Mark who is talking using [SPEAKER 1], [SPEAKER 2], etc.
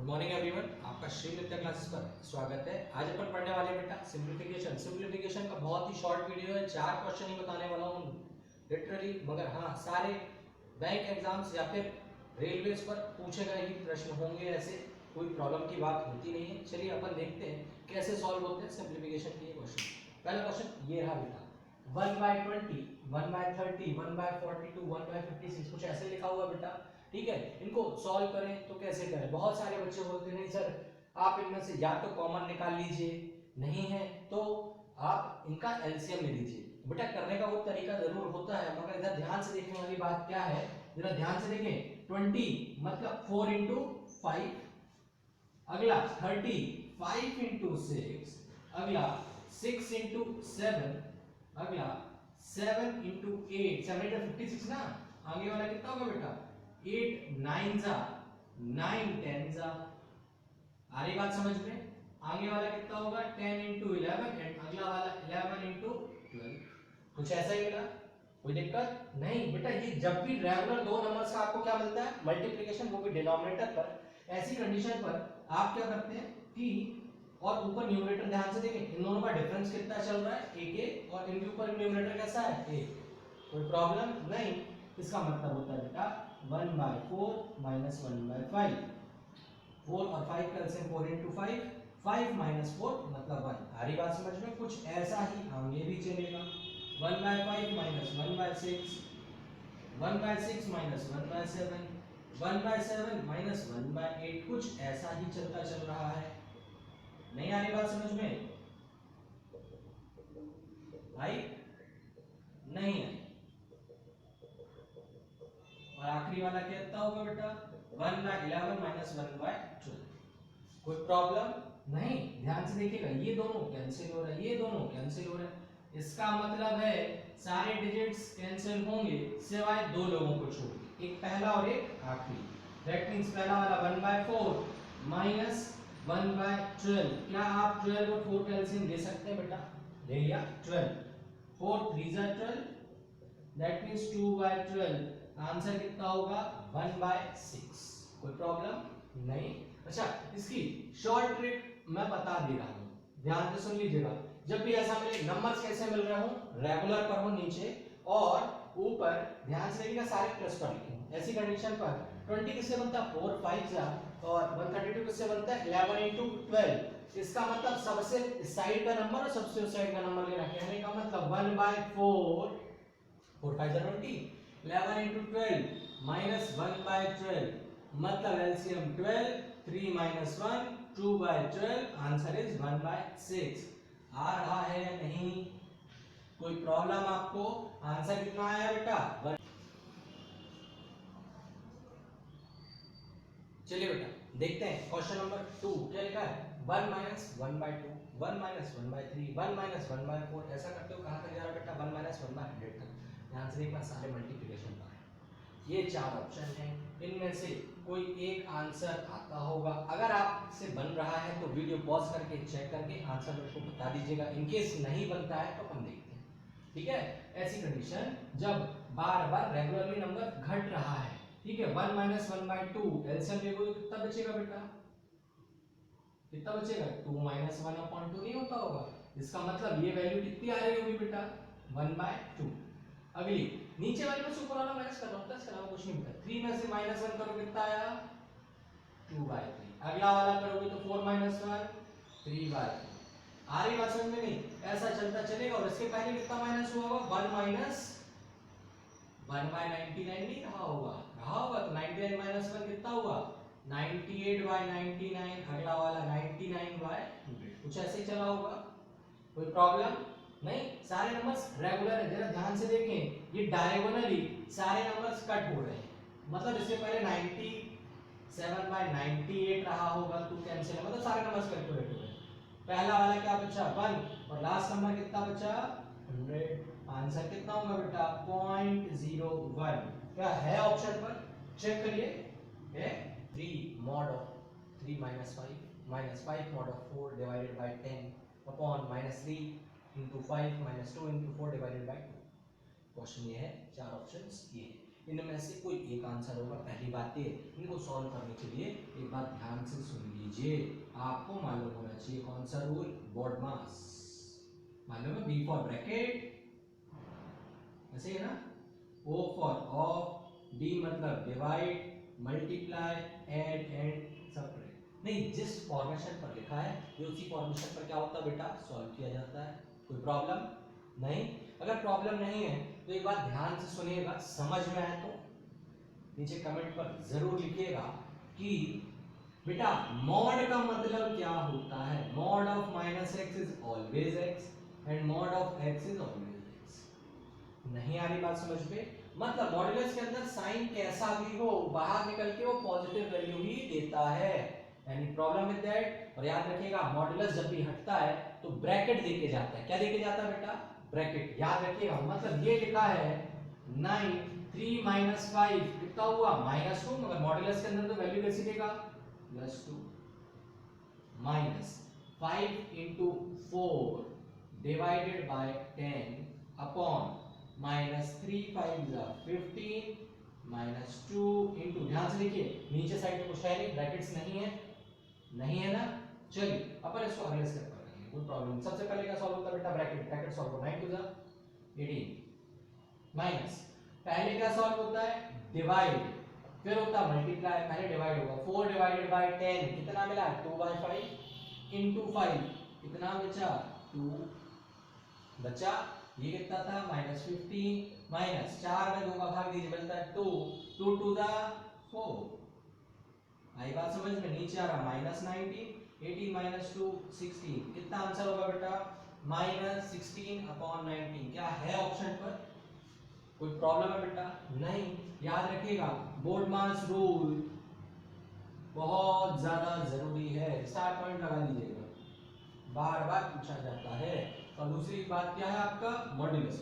[SPEAKER 1] Morning everyone, आपका श्री नित्य classes पर स्वागत है। आज अपन पढ़ने वाले बेटा सिंप्लीफिकेशन। सिंप्लीफिकेशन का बहुत ही शॉर्ट वीडियो है, 4 क्वेश्चन ही बताने वाला हूँ लिटरली, मगर हाँ सारे बैंक एग्जाम्स या फिर रेलवेज पर पूछे गए ही प्रश्न होंगे, ऐसे कोई प्रॉब्लम की बात होती नहीं है। चलिए अपन देखते हैं कैसे सॉल्व होते हैं सिंप्लीफिकेशन के क्वेश्चन। पहला क्वेश्चन ये रहा बेटा, 1/20, 1/30, 1/42, 1/56, कुछ ऐसे लिखा हुआ बेटा। ठीक है, इनको सॉल्व करें तो कैसे करें। बहुत सारे बच्चे बोलते नहीं सर आप इनमें से या तो कॉमन निकाल लीजिए, नहीं है तो आप इनका एलसीएम ले लीजिए। बेटा करने का वो तरीका जरूर होता है, मगर इधर ध्यान से देखने वाली बात क्या है, जरा ध्यान से देखें। 20 मतलब 4 इंटू 5, अगला 30 5 इंटू 6, अगला 6 इंटू 7, अगला 7 इंटू 8, 7 8 56 ना। आगे वाला कितना होगा बेटा, 8 9 जा 9 10 जा। आ रही बात समझ में। आगे वाला कितना होगा, 10 इंटू 11 एंड अगला वाला 11 इंटू 12। कुछ ऐसा ही बेटा, कोई दिक्कत नहीं। बेटा ये जब भी रेगुलर दो नंबर्स का आपको क्या मिलता है, मल्टीप्लिकेशन, वो भी डिनोमिनेटर पर, ऐसी कंडीशन पर आप क्या करते हैं कि, और ऊपर न्यूमरेटर ध्यान से देखें, इन दोनों का डिफरेंस कितना चल रहा है, एक एक, और इनके ऊपर न्यूमरेटर कैसा है, एक। कोई प्रॉब्लम नहीं। इसका मतलब होता है बेटा 1/4 माइनस 1/5। 4 और 5 का एलसीएम 4 इंटू 5, 5 माइनस 4 मतलब 1। आ रही बात समझ में। कुछ ऐसा ही आगे भी चलेगा, 1/5 माइनस 1/6, 1/6 माइनस 1/7, 1/7 माइनस 1/8। कुछ ऐसा ही चलता चल रहा है। नहीं आ रही बात समझ में, आई नहीं आई। और आखिरी वाला कितना होगा बेटा, 1/11 माइनस 1/12। कोई प्रॉब्लम नहीं, ध्यान से देखिएगा, ये दोनों कैंसिल हो रहा है, ये दोनों कैंसिल हो रहा है। इसका मतलब है सारे डिजिट्स कैंसिल होंगे सिवाय दो लोगों को छोड़ के, एक पहला और एक आखिरी। दैट मींस पहला वाला 1/4 माइनस 1/12। क्या आप 12 और 4 का एलसीएम ले सकते हैं बेटा, ले लिया। 12 4 3 जा 12, दैट मींस 2/12। आंसर कितना होगा, 1/6। कोई प्रॉब्लम नहीं। अच्छा, इसकी शॉर्ट ट्रिक मैं बता दे रहा हूं, ध्यान से सुन लीजिएगा। जब भी ऐसा मिले, नंबर्स कैसे मिल रहे हो, रेगुलर पर हो नीचे और ऊपर ध्यान से देखिएगा सारे प्लस पर लिखे। ऐसी कंडीशन पर 20 किससे बनता है, 4 5 जा, और 132 किससे बनता है, 11 इंटू 12। इसका मतलब सबसे इस साइड का नंबर और सबसे उस साइड का नंबर लेना। कहने का मतलब 1/4, 4 5 जा 20, 11 इंटू 12 माइनस 1/12, मतलब एलसीएम 12, 3 माइनस 1 2/12। Answer is 1/6। आ रहा है या नहीं, कोई प्रॉब्लम आपको। आंसर कितना आया बेटा, चलिए बेटा देखते हैं क्वेश्चन नंबर 2 क्या लिखा है। 1 माइनस 1/2, 1 माइनस 1/3, 1 माइनस 1/4। ऐसा करते हो कहां तक जा रहा है बेटा, 1 माइनस 1/100 तक। ध्यान से देखना, सारे मल्टीप्लिकेशन पर है। ये 4 ऑप्शन हैं, इनमें से कोई एक आंसर आता होगा। अगर आपसे बन रहा है तो वीडियो पॉज करके चेक करके आंसर मेरे को बता दीजिएगा। इनकेस नहीं बनता है तो अपन देखते हैं। ठीक है, ऐसी कंडीशन जब बार बार रेगुलरली नंबर घट रहा है। ठीक है, 1 माइनस 1/2 एलसीएम देखोगे तो कितना बचेगा बेटा, कितना बचेगा, 2 माइनस 1/2 नहीं होता होगा। इसका मतलब ये वैल्यू कितनी आ रही होगी बेटा, 1/2। अगली नीचे वाले में से ऊपर वाला माइनस कर रहा हूं, प्लस कर रहा हूं, कुछ नहीं बेटा। 3 में से माइनस 1 करो कितना आया, 2/3। अगला वाला करोगे तो 4 माइनस 1 3/3। आ रही बात समझ में नहीं, ऐसा चलता चलेगा। और इसके पहले कितना माइनस हुआ होगा, 1 माइनस 1/99 नहीं रहा होगा, रहा होगा तो 99 माइनस 1 कितना हुआ, 98/99। अगला वाला 99/100। कुछ ऐसे ही चला होगा, कोई प्रॉब्लम नहीं। सारे नंबर्स रेगुलर है, जरा ध्यान से देखें, ये डायगोनली सारे नंबर्स कट हो रहे हैं। मतलब इससे पहले 97/98 रहा होगा, तो कैंसिल है, मतलब सारे नंबर्स कैलकुलेट हो रहे हैं। पहला वाला क्या बचा, 1, और लास्ट नंबर कितना बचा, 100। आंसर कितना होगा बेटा, 0.01। क्या है ऑप्शन पर, चेक करिए, है 3 mod of 3 minus 5 minus 5 mod of 4 divided by 10 upon minus 3 into 5 minus 2 into 4 divided by 2। Question ये है, चार ऑप्शंस ये है। इनमें से कोई एक आंसर होगा। पहली बात ये, इनको सॉल्व करने के लिए एक बात ध्यान से सुन लीजिए, आपको मालूम होना चाहिए कौन सा रूल, BODMAS मालूम है, B फॉर ब्रैकेट ऐसे है ना, O फॉर ऑफ, D मतलब divide, multiply, add and subtract. नहीं, जिस फॉर्मेशन पर लिखा है ये उसी फॉर्मेशन पर क्या होता है बेटा, सॉल्व किया जाता है। कोई प्रॉब्लम नहीं? अगर प्रॉब्लम नहीं है तो एक बात ध्यान से सुनिएगा, समझ में आए तो नीचे कमेंट पर जरूर लिखिएगा कि बेटा मॉड का मतलब क्या होता है। Mod of minus x is always x and mod of x is always x. नहीं आ रही बात समझ में? मतलब मॉड्यूलस के अंदर साइन कैसा भी हो, बाहर निकल के वो पॉजिटिव वैल्यू ही देता है। Any problem with that? और याद रखिएगा मॉड्यूलस जब भी हटता है तो ब्रैकेट देके जाता है। क्या देके जाता है बेटा? ब्रैकेट। याद रखिएगा, मतलब ये लिखा है 9 3 - 5 कितना हुआ, -2, मगर मॉड्यूलस के अंदर तो वैल्यू कैसी देगा, +2 minus 5 into 4 divided by 10 upon -3 5 15 -2 into, ध्यान से देखिए नीचे साइड में कुछ है नहीं, ब्रैकेट्स नहीं है, नहीं है ना। चलिए अपन इसको अगले स्टेप पर करेंगे, कोई प्रॉब्लम नहीं। सबसे पहले क्या सॉल्व होता है बेटा, ब्रैकेट सॉल्व करो। 9 2 18 माइनस, पहले क्या सॉल्व होता है, डिवाइड, फिर होता है मल्टीप्लाई, पहले डिवाइड होगा 4 डिवाइडेड बाय 10 कितना मिला, 2/5 इनटू 5 कितना बचा, 2 बचा। ये कितना था, -15 माइनस 4 में 2 का भाग दीजिए, बनता है 2 2 2 4। आई बात समझ में? नीचे आ रहा -19 18 - 2 16, कितना आंसर होगा बेटा, -16/19। क्या है ऑप्शन पर? कोई प्रॉब्लम है बेटा? नहीं। याद रखिएगा BODMAS रूल बहुत ज्यादा जरूरी है, स्टार पॉइंट लगा दीजिएगा, बार बार पूछा जाता है। और दूसरी बात क्या है आपका, मॉड्यूलस।